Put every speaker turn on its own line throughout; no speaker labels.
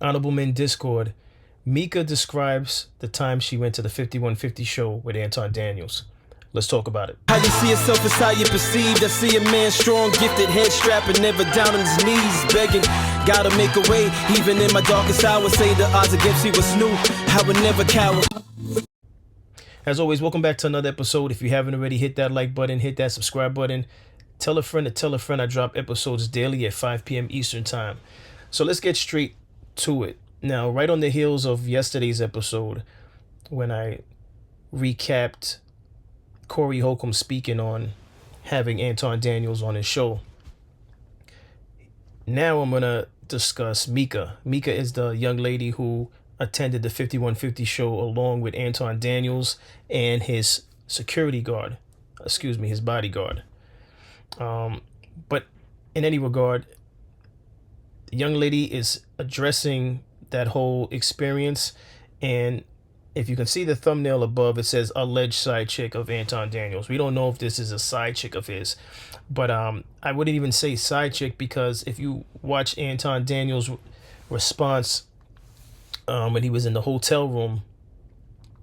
Honorable Men Discord, Micca describes the time she went to the 5150 show with Anton Daniels. Let's talk about it.
How you see yourself is how you perceived. I see a man strong, gifted, head strapping, never down on his knees, begging. Gotta make a way, even in my darkest hour. Say the odds against me was new. I would never cower.
As always, welcome back to another episode. If you haven't already, hit that like button, hit that subscribe button. Tell a friend to tell a friend. I drop episodes daily at 5 p.m. Eastern time. So let's get straight to it. Now, right on the heels of yesterday's episode, when I recapped Corey Holcomb speaking on having Anton Daniels on his show, now I'm going to discuss Micca. Micca is the young lady who attended the 5150 show along with Anton Daniels and his his bodyguard. But in any regard, the young lady is addressing that whole experience, and if you can see the thumbnail above, it says alleged side chick of Anton Daniels. We don't know if this is a side chick of his, but I wouldn't even say side chick, because if you watch Anton Daniels' response when he was in the hotel room,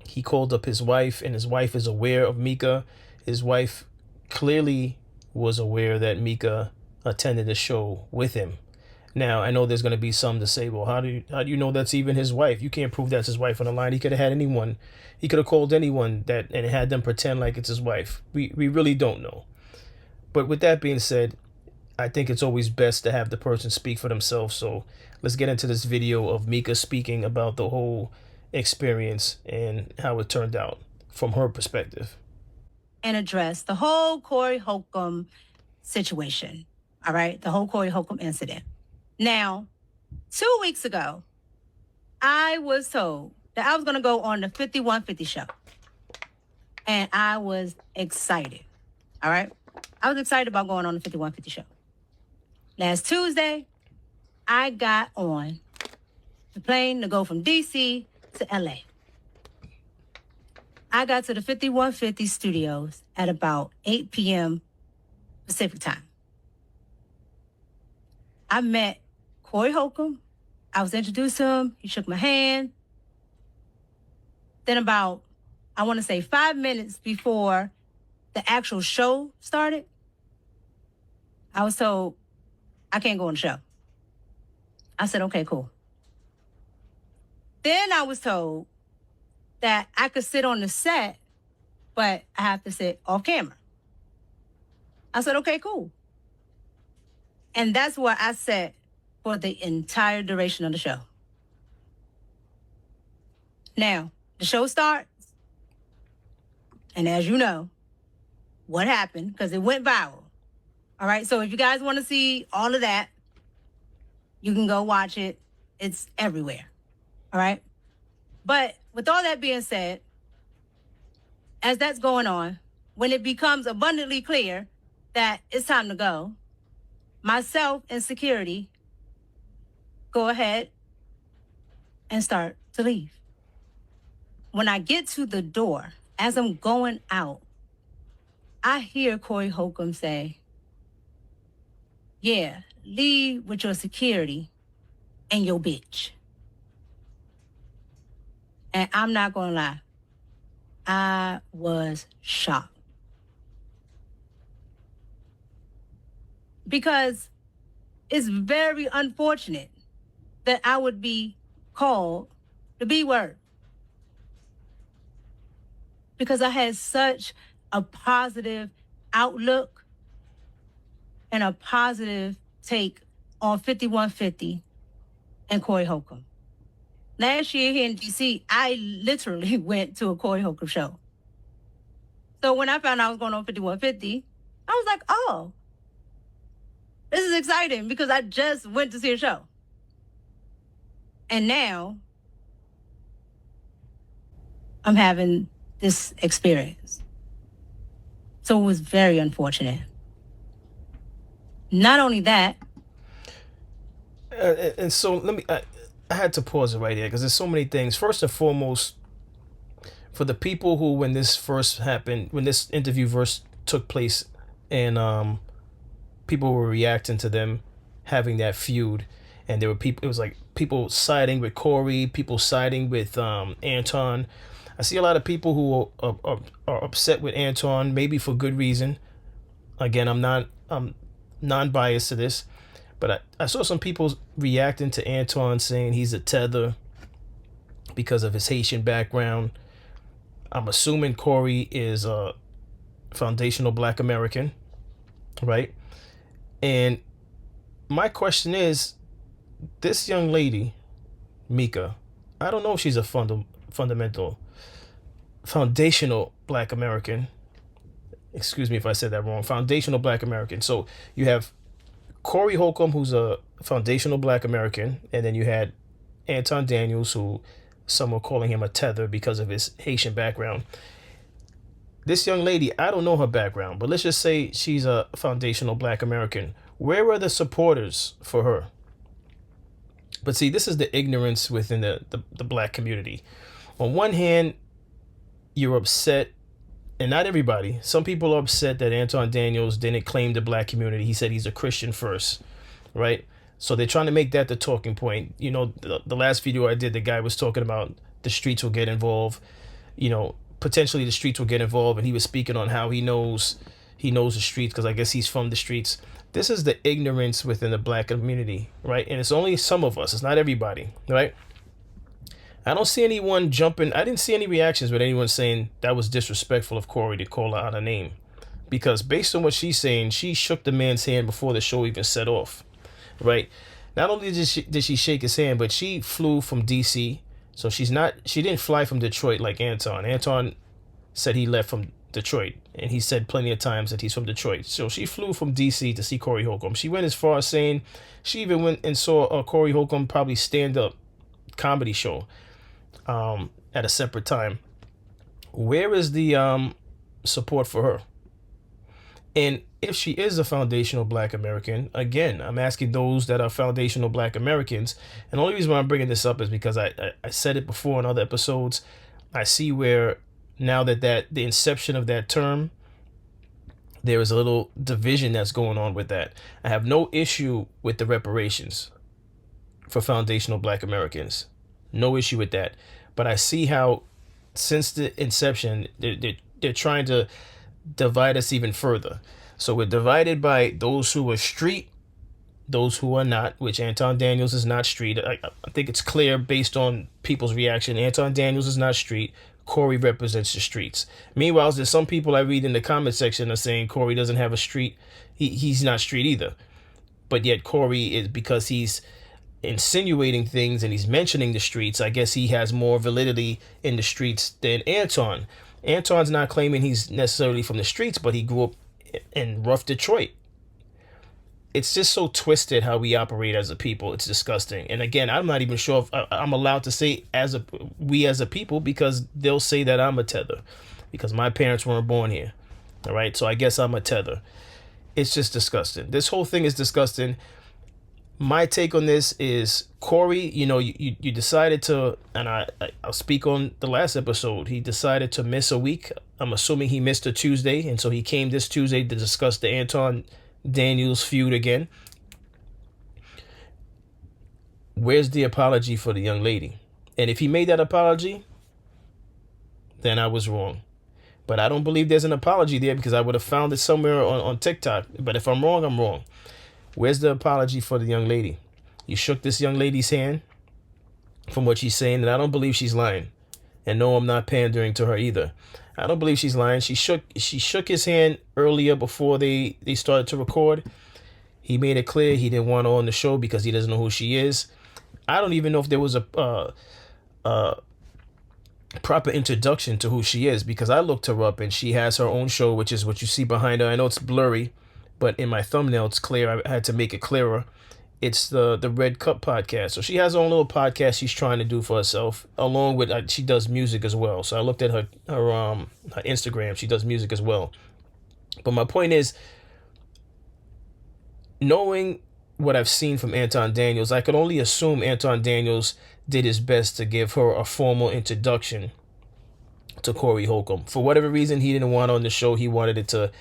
he called up his wife, and his wife is aware of Micca. His wife clearly was aware that Micca attended the show with him. Now, I know there's going to be some to say, well, how do you know that's even his wife? You can't prove that's his wife on the line. He could have had anyone. He could have called anyone that and had them pretend like it's his wife. We really don't know. But with that being said, I think it's always best to have the person speak for themselves. So let's get into this video of Micca speaking about the whole experience and how it turned out from her perspective.
And address the whole Corey Holcomb situation. All right, the whole Corey Holcomb incident. Now, 2 weeks ago, I was told that I was going to go on the 5150 show. And I was excited. All right? I was excited about going on the 5150 show. Last Tuesday, I got on the plane to go from D.C. to L.A. I got to the 5150 studios at about 8 p.m. Pacific time. I met Corey Holcomb. I was introduced to him. He shook my hand. Then about, I want to say 5 minutes before the actual show started, I was told, I can't go on the show. I said, okay, cool. Then I was told that I could sit on the set, but I have to sit off camera. I said, okay, cool. And that's where I sat for the entire duration of the show. Now, the show starts, and as you know, what happened, because it went viral. All right, so if you guys want to see all of that, you can go watch it. It's everywhere. All right? But with all that being said, as that's going on, when it becomes abundantly clear that it's time to go, myself and security go ahead and start to leave. When I get to the door, as I'm going out, I hear Corey Holcomb say, yeah, leave with your security and your bitch. And I'm not going to lie, I was shocked. Because it's very unfortunate that I would be called the B word. Because I had such a positive outlook and a positive take on 5150 and Corey Holcomb. Last year here in D.C., I literally went to a Corey Holcomb show. So when I found out I was going on 5150, I was like, oh, this is exciting because I just went to see a show. And now I'm having this experience. So it was very unfortunate. Not only that.
And so I had to pause it right here because there's so many things. First and foremost, for the people who, when this first happened, when this interview first took place, and people were reacting to them having that feud, and there were people, it was like people siding with Corey, people siding with Anton. I see a lot of people who are upset with Anton, maybe for good reason. Again, I'm non-biased to this, but I saw some people reacting to Anton saying he's a tether because of his Haitian background. I'm assuming Corey is a foundational Black American, right? And my question is, this young lady, Micca, I don't know if she's a fundamental, foundational Black American. Excuse me if I said that wrong. Foundational Black American. So you have Corey Holcomb, who's a foundational Black American, and then you had Anton Daniels, who some are calling him a tether because of his Haitian background. This young lady, I don't know her background, but let's just say she's a foundational Black American. Where are the supporters for her? But see, this is the ignorance within the Black community. On one hand, you're upset, and not everybody. Some people are upset that Anton Daniels didn't claim the Black community. He said he's a Christian first, right? So they're trying to make that the talking point. You know, the last video I did, the guy was talking about the streets will get involved. You know, potentially the streets will get involved, and he was speaking on how he knows the streets because I guess he's from the streets. This is the ignorance within the Black community, right? And it's only some of us. It's not everybody, right? I don't see anyone jumping. I didn't see any reactions with anyone saying that was disrespectful of Corey to call her out a name, because based on what she's saying, she shook the man's hand before the show even set off, right? Not only did she shake his hand, but she flew from DC. So she didn't fly from Detroit like Anton. Anton said he left from Detroit, and he said plenty of times that he's from Detroit. So she flew from DC to see Corey Holcomb. She went as far as saying she even went and saw a Corey Holcomb probably stand-up comedy show at a separate time. Where is the support for her? And if she is a foundational Black American, again, I'm asking those that are foundational Black Americans, and the only reason why I'm bringing this up is because I said it before in other episodes. I see where now that the inception of that term, there is a little division that's going on with that. I have no issue with the reparations for foundational Black Americans. No issue with that. But I see how since the inception, they're trying to divide us even further. So we're divided by those who are street, those who are not, which Anton Daniels is not street. I think it's clear based on people's reaction. Anton Daniels is not street. Corey represents the streets. Meanwhile, there's some people I read in the comment section are saying Corey doesn't have a street. He's not street either. But yet Corey is, because he's insinuating things and he's mentioning the streets, I guess he has more validity in the streets than Anton. Anton's not claiming he's necessarily from the streets, but he grew up in rough Detroit. It's just so twisted how we operate as a people. It's disgusting. And again, I'm not even sure if I'm allowed to say we as a people, because they'll say that I'm a tether because my parents weren't born here. All right. So I guess I'm a tether. It's just disgusting. This whole thing is disgusting. My take on this is Corey, you decided to, and I'll speak on the last episode. He decided to miss a week. I'm assuming he missed a Tuesday. And so he came this Tuesday to discuss the Anton Daniels feud again. Where's the apology for the young lady? And if he made that apology, then I was wrong. But I don't believe there's an apology there, because I would have found it somewhere on TikTok. But if I'm wrong, I'm wrong. Where's the apology for the young lady? You shook this young lady's hand from what she's saying, and I don't believe she's lying. And no, I'm not pandering to her either. I don't believe she's lying. She shook his hand earlier before they started to record. He made it clear he didn't want her on the show because he doesn't know who she is. I don't even know if there was a proper introduction to who she is, because I looked her up and she has her own show, which is what you see behind her. I know it's blurry, but in my thumbnail it's clear. I had to make it clearer. It's the Red Cup podcast. So she has her own little podcast she's trying to do for herself, along with she does music as well. So I looked at her Instagram. She does music as well. But my point is, knowing what I've seen from Anton Daniels, I could only assume Anton Daniels did his best to give her a formal introduction to Corey Holcomb. For whatever reason, he didn't want her on the show. He wanted it to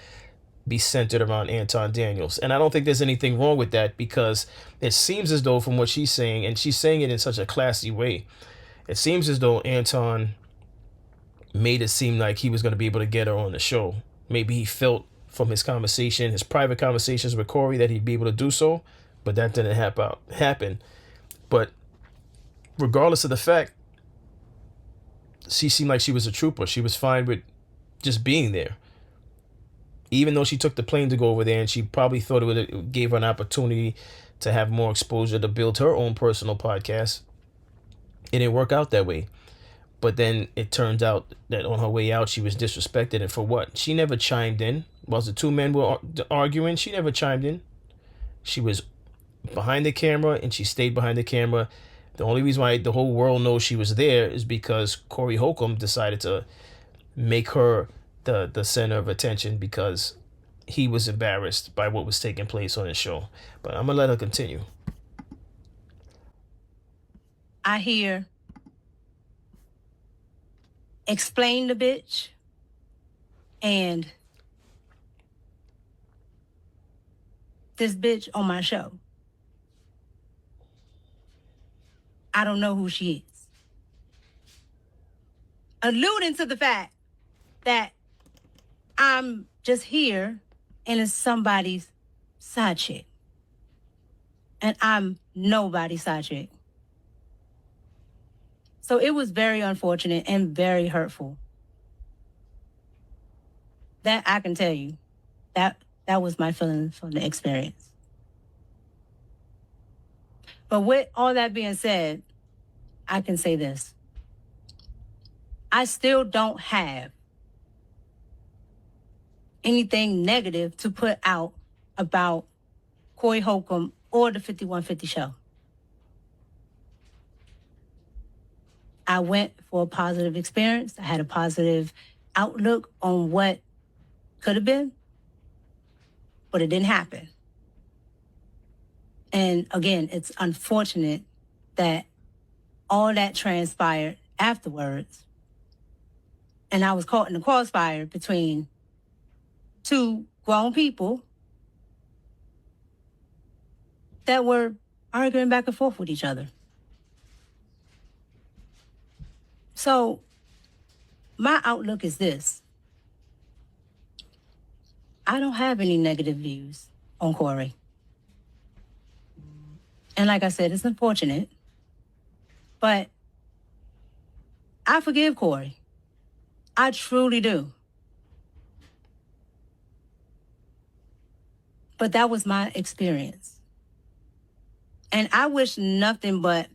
be centered around Anton Daniels. And I don't think there's anything wrong with that, because it seems as though, from what she's saying, and she's saying it in such a classy way, it seems as though Anton made it seem like he was going to be able to get her on the show. Maybe he felt from his conversation, his private conversations with Corey, that he'd be able to do so, but that didn't happen. But regardless of the fact, she seemed like she was a trooper. She was fine with just being there. Even though she took the plane to go over there, and she probably thought it gave her an opportunity to have more exposure to build her own personal podcast, it didn't work out that way. But then it turns out that on her way out, she was disrespected. And for what? She never chimed in. Whilst the two men were arguing, she never chimed in. She was behind the camera, and she stayed behind the camera. The only reason why the whole world knows she was there is because Corey Holcomb decided to make her the center of attention, because he was embarrassed by what was taking place on his show. But I'm going to let her continue.
I hear, explain the bitch, and this bitch on my show. I don't know who she is. Alluding to the fact that I'm just here and it's somebody's side chick. And I'm nobody's side chick. So it was very unfortunate and very hurtful. That I can tell you. That was my feeling from the experience. But with all that being said, I can say this. I still don't have anything negative to put out about Corey Holcomb or the 5150 show. I went for a positive experience. I had a positive outlook on what could have been, but it didn't happen. And again, it's unfortunate that all that transpired afterwards, and I was caught in the crossfire between two grown people that were arguing back and forth with each other. So my outlook is this. I don't have any negative views on Corey. And like I said, it's unfortunate, but I forgive Corey. I truly do. But that was my experience. And I wish nothing but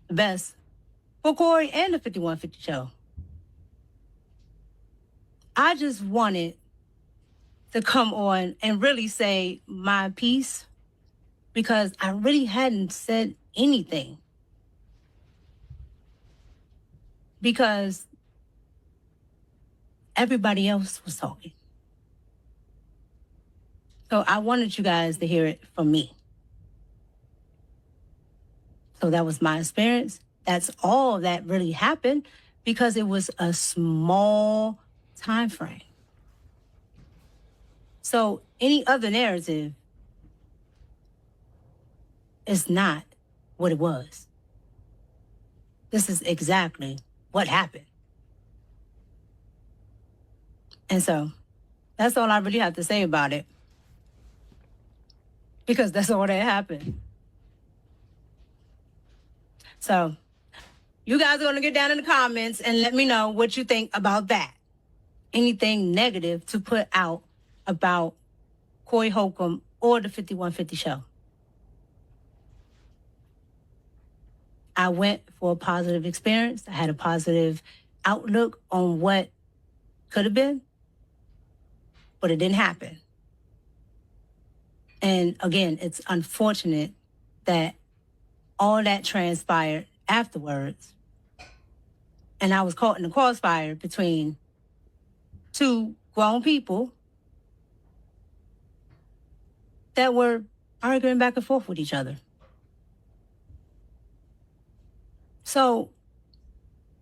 the best for Corey and the 5150 show. I just wanted to come on and really say my piece, because I really hadn't said anything. Because everybody else was talking. So I wanted you guys to hear it from me. So that was my experience. That's all that really happened, because it was a small time frame. So any other narrative is not what it was. This is exactly what happened. And so that's all I really have to say about it, because that's all that happened. So you guys are going to get down in the comments and let me know what you think about that. Anything negative to put out about Corey Holcomb or the 5150 show. I went for a positive experience. I had a positive outlook on what could have been, but it didn't happen. And again, it's unfortunate that all that transpired afterwards, and I was caught in the crossfire between two grown people that were arguing back and forth with each other. So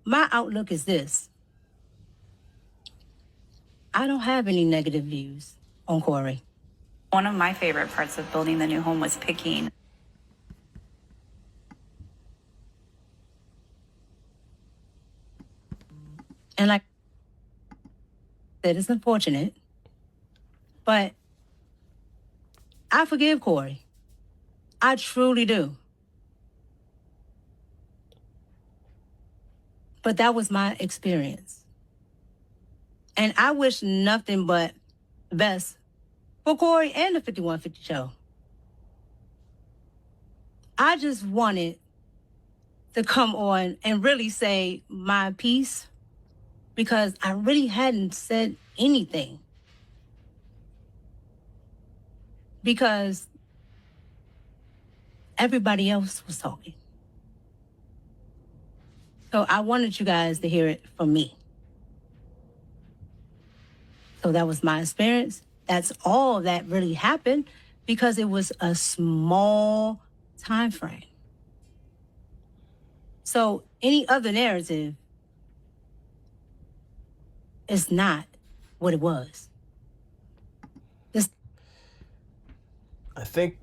my outlook is this. I don't have any negative views on Corey.
One of my favorite parts of building the new home was picking.
And like that is unfortunate, but I forgive Corey. I truly do. But that was my experience. And I wish nothing but the best for Corey and the 5150 show. I just wanted to come on and really say my piece because I really hadn't said anything. Because everybody else was talking. So I wanted you guys to hear it from me. So that was my experience. That's all that really happened because it was a small time frame. So any other narrative is not what it was.
I think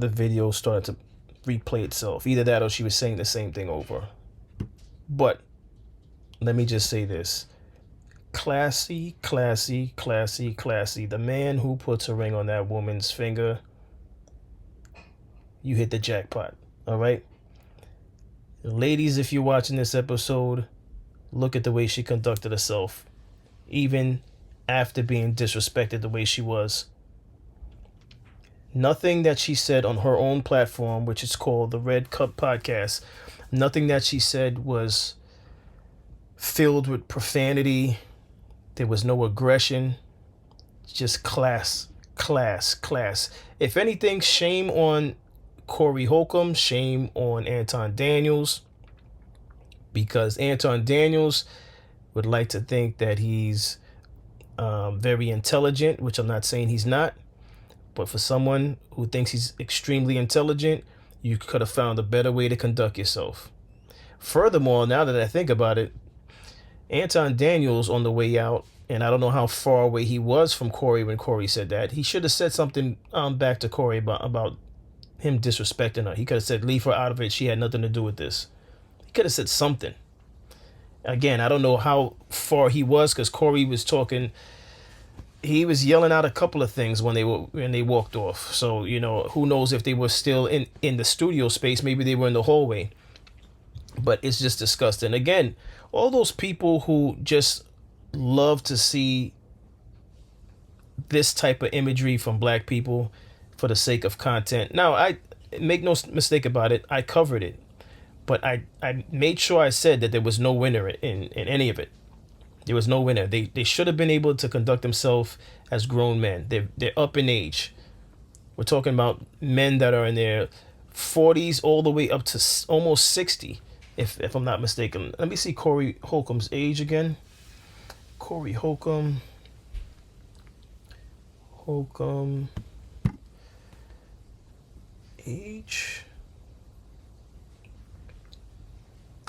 the video started to replay itself. Either that or she was saying the same thing over. But let me just say this. Classy, classy, classy, classy. The man who puts a ring on that woman's finger, you hit the jackpot. All right? Ladies, if you're watching this episode, look at the way she conducted herself, even after being disrespected the way she was. Nothing that she said on her own platform, which is called the Red Cup Podcast, nothing that she said was filled with profanity. There was no aggression. Just class, class, class. If anything, shame on Corey Holcomb, shame on Anton Daniels, because Anton Daniels would like to think that he's very intelligent, which I'm not saying he's not. But for someone who thinks he's extremely intelligent, you could have found a better way to conduct yourself. Furthermore, now that I think about it, Anton Daniels on the way out, and I don't know how far away he was from Corey when Corey said that, he should have said something back to Corey about him disrespecting her. He could have said, leave her out of it. She had nothing to do with this. He could have said something. Again, I don't know how far he was because Corey was talking. He was yelling out a couple of things when they walked off. So, you know, who knows if they were still in the studio space. Maybe they were in the hallway. But it's just disgusting. Again, all those people who just love to see this type of imagery from black people for the sake of content. Now, I make no mistake about it. I covered it. But I made sure I said that there was no winner in any of it. There was no winner. They should have been able to conduct themselves as grown men. They're up in age. We're talking about men that are in their 40s all the way up to almost 60, if I'm not mistaken. Let me see Corey Holcomb's age again. Corey Holcomb. Age.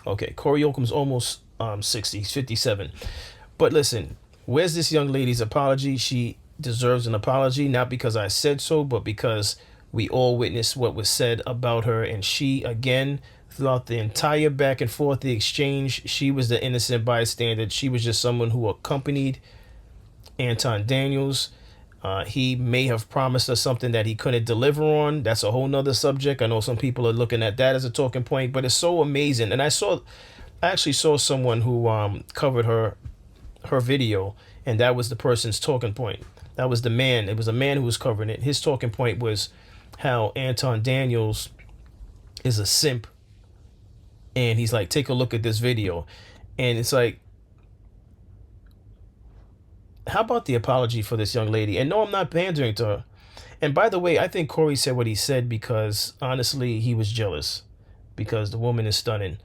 Okay, Corey Holcomb's almost 60, 57. But listen, where's this young lady's apology? She deserves an apology, not because I said so, but because we all witnessed what was said about her. And she, again, throughout the entire back and forth, the exchange, she was the innocent bystander. She was just someone who accompanied Anton Daniels. He may have promised us something that he couldn't deliver on. That's a whole nother subject. I know some people are looking at that as a talking point, but it's so amazing. And I actually saw someone who covered her video, and that was the person's talking point. That was the man. It was a man who was covering it. His talking point was how Anton Daniels is a simp. And he's like, take a look at this video. And it's like, how about the apology for this young lady? And no, I'm not pandering to her. And by the way, I think Corey said what he said because, honestly, he was jealous. Because the woman is stunning.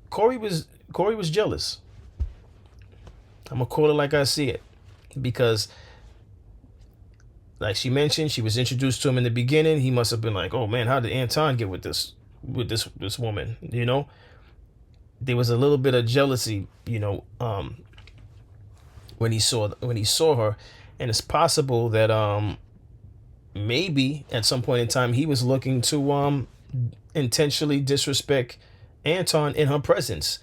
Corey was jealous. I'm going to call it like I see it. Because, like she mentioned, she was introduced to him in the beginning. He must have been like, oh man, how did Anton get with this woman? You know? There was a little bit of jealousy, you know, when he saw her. And it's possible that maybe at some point in time he was looking to intentionally disrespect Anton in her presence.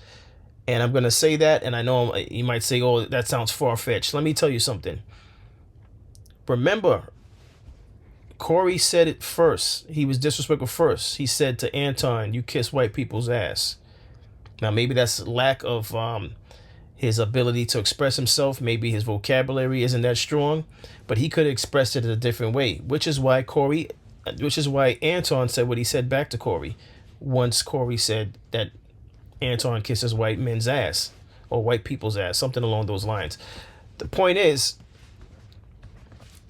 And I'm gonna say that, and I know you might say, "Oh, that sounds far-fetched." Let me tell you something. Remember, Corey said it first. He was disrespectful first. He said to Anton, "You kiss white people's ass." Now, maybe that's lack of his ability to express himself. Maybe his vocabulary isn't that strong, but he could have expressed it in a different way, which is why Anton said what he said back to Corey once Corey said that Anton kisses white men's ass or white people's ass, something along those lines. The point is,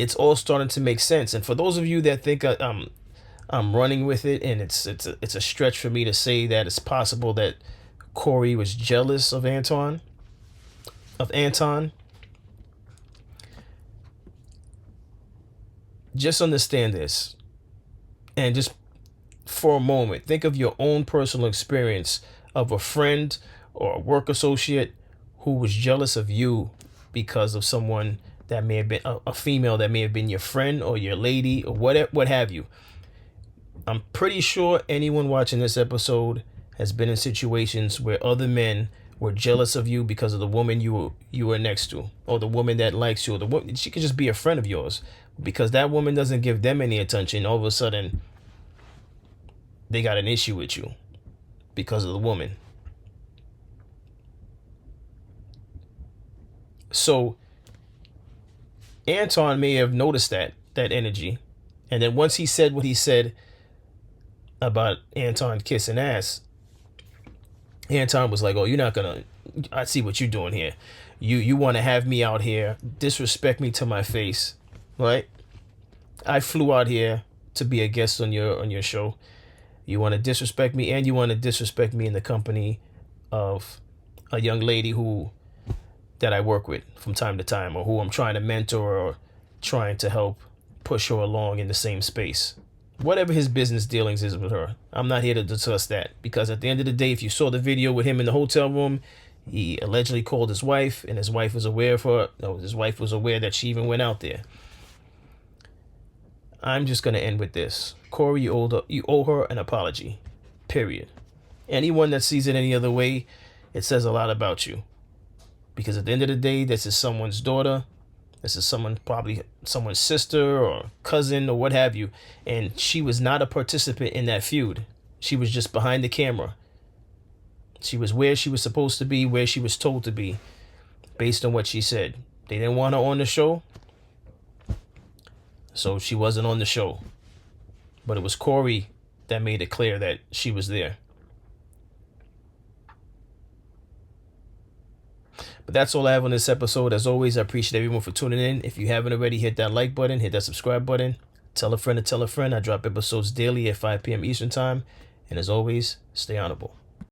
it's all starting to make sense. And for those of you that think I'm running with it, and it's a stretch for me to say that it's possible that Corey was jealous of Anton, just understand this, and just for a moment, think of your own personal experience of a friend or a work associate who was jealous of you because of someone that may have been a female that may have been your friend or your lady or what have you. I'm pretty sure anyone watching this episode has been in situations where other men were jealous of you because of the woman you were next to, or the woman that likes you, or the woman, she could just be a friend of yours. Because that woman doesn't give them any attention, all of a sudden they got an issue with you because of the woman. So Anton may have noticed that energy, and then once he said what he said about Anton kissing ass, Anton was like, "Oh, you're not gonna. I see what you're doing here. You want to have me out here disrespect me to my face, right? I flew out here to be a guest on your show. You want to disrespect me, and you want to disrespect me in the company of a young lady that I work with from time to time, or who I'm trying to mentor or trying to help push her along in the same space. Whatever his business dealings is with her, I'm not here to discuss that, because at the end of the day, if you saw the video with him in the hotel room, he allegedly called his wife, and his wife was aware that she even went out there. I'm just going to end with this. Corey, you owe her an apology. Period. Anyone that sees it any other way, it says a lot about you. Because at the end of the day, this is someone's daughter. This is probably someone's sister or cousin or what have you. And she was not a participant in that feud. She was just behind the camera. She was where she was supposed to be, where she was told to be, based on what she said. They didn't want her on the show, so she wasn't on the show. But it was Corey that made it clear that she was there. But that's all I have on this episode. As always, I appreciate everyone for tuning in. If you haven't already, hit that like button, hit that subscribe button. Tell a friend to tell a friend. I drop episodes daily at 5 p.m. Eastern Time. And as always, stay honorable.